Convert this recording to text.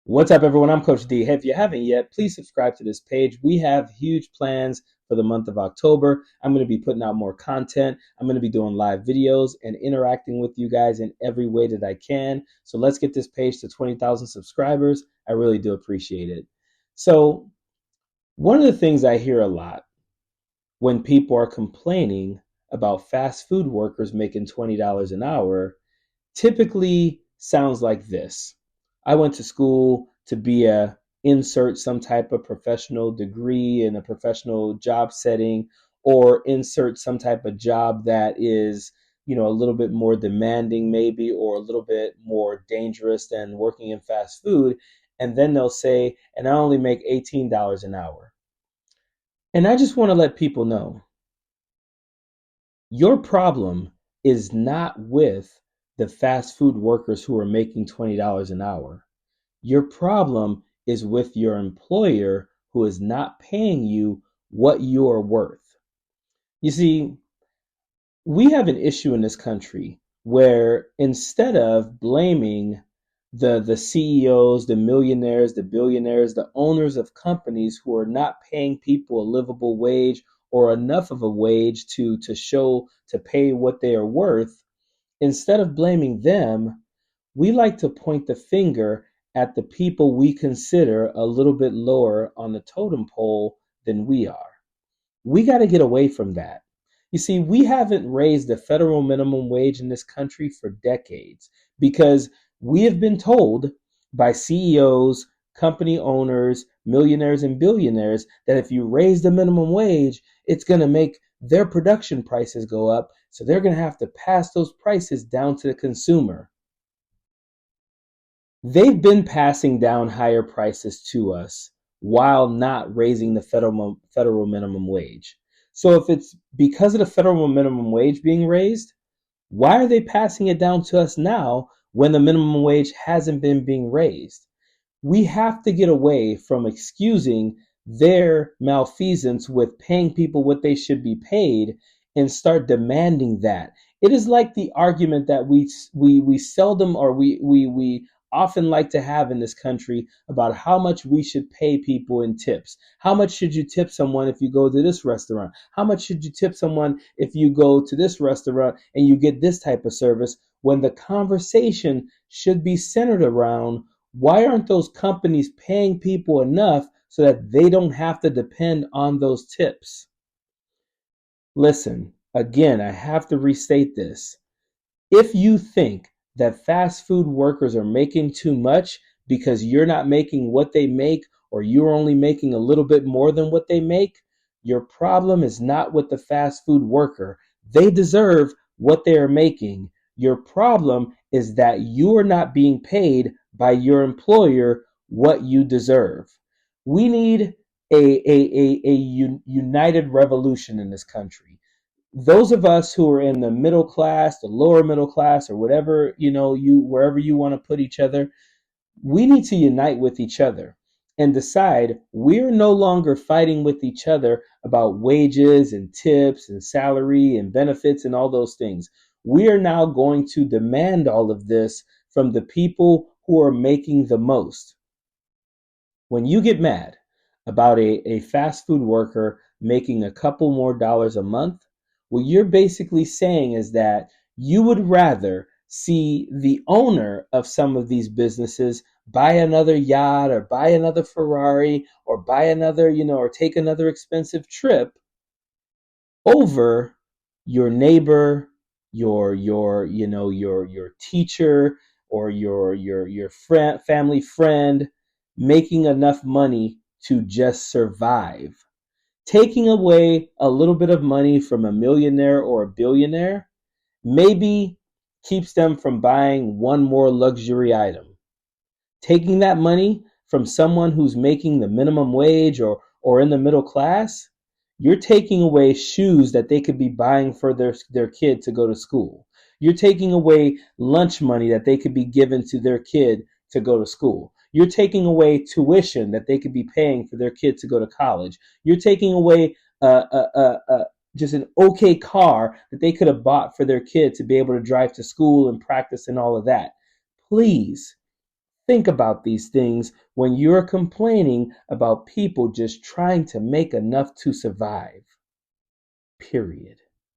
What's up, everyone? I'm Coach D. Hey, if you haven't yet, please subscribe to this page. We have huge plans for the month of October. I'm going to be putting out more content. I'm going to be doing live videos and interacting with you guys in every way that I can. So let's get this page to 20,000 subscribers. I really do appreciate it. So, one of the things I hear a lot when people are complaining about fast food workers making $20 an hour typically sounds like this. I went to school to be a insert some type of professional degree in a professional job setting, or insert some type of job that is, a little bit more demanding maybe, or a little bit more dangerous than working in fast food. And then they'll say, and I only make $18 an hour. And I just want to let people know your problem is not with the fast food workers who are making $20 an hour. Your problem is with your employer who is not paying you what you are worth. You see, we have an issue in this country where instead of blaming the CEOs, the millionaires, the billionaires, the owners of companies who are not paying people a livable wage or enough of a wage to pay what they are worth, instead of blaming them, we like to point the finger at the people we consider a little bit lower on the totem pole than we are. We got to get away from that. You see, we haven't raised the federal minimum wage in this country for decades because we have been told by CEOs, company owners, millionaires, and billionaires that if you raise the minimum wage, it's going to make their production prices go up. So they're going to have to pass those prices down to the consumer. They've been passing down higher prices to us while not raising the federal minimum wage. So if it's because of the federal minimum wage being raised, why are they passing it down to us now when the minimum wage hasn't been being raised? We have to get away from excusing their malfeasance with paying people what they should be paid and start demanding that. It is like the argument that we seldom, or we often like to have in this country about how much we should pay people in tips. How much should you tip someone if you go to this restaurant? How much should you tip someone if you go to this restaurant and you get this type of service? When the conversation should be centered around, why aren't those companies paying people enough so that they don't have to depend on those tips? Listen, again, I have to restate this. If you think that fast food workers are making too much because you're not making what they make, or you're only making a little bit more than what they make, your problem is not with the fast food worker. They deserve what they are making. Your problem is that you are not being paid by your employer what you deserve. We need a united revolution in this country. Those of us who are in the middle class, the lower middle class, or whatever, you wherever you want to put each other, we need to unite with each other and decide we're no longer fighting with each other about wages and tips and salary and benefits and all those things. We are now going to demand all of this from the people who are making the most. When you get mad about a fast food worker making a couple more dollars a month, what you're basically saying is that you would rather see the owner of some of these businesses buy another yacht, or buy another Ferrari, or buy another, or take another expensive trip over your neighbor, your teacher, or your friend, family friend making enough money to just survive. Taking away a little bit of money from a millionaire or a billionaire maybe keeps them from buying one more luxury item. Taking that money from someone who's making the minimum wage, or in the middle class, you're taking away shoes that they could be buying for their kid to go to school. You're taking away lunch money that they could be given to their kid to go to school. You're taking away tuition that they could be paying for their kid to go to college. You're taking away just an okay car that they could have bought for their kid to be able to drive to school and practice and all of that. Please Think about these things when you're complaining about people just trying to make enough to survive. Period.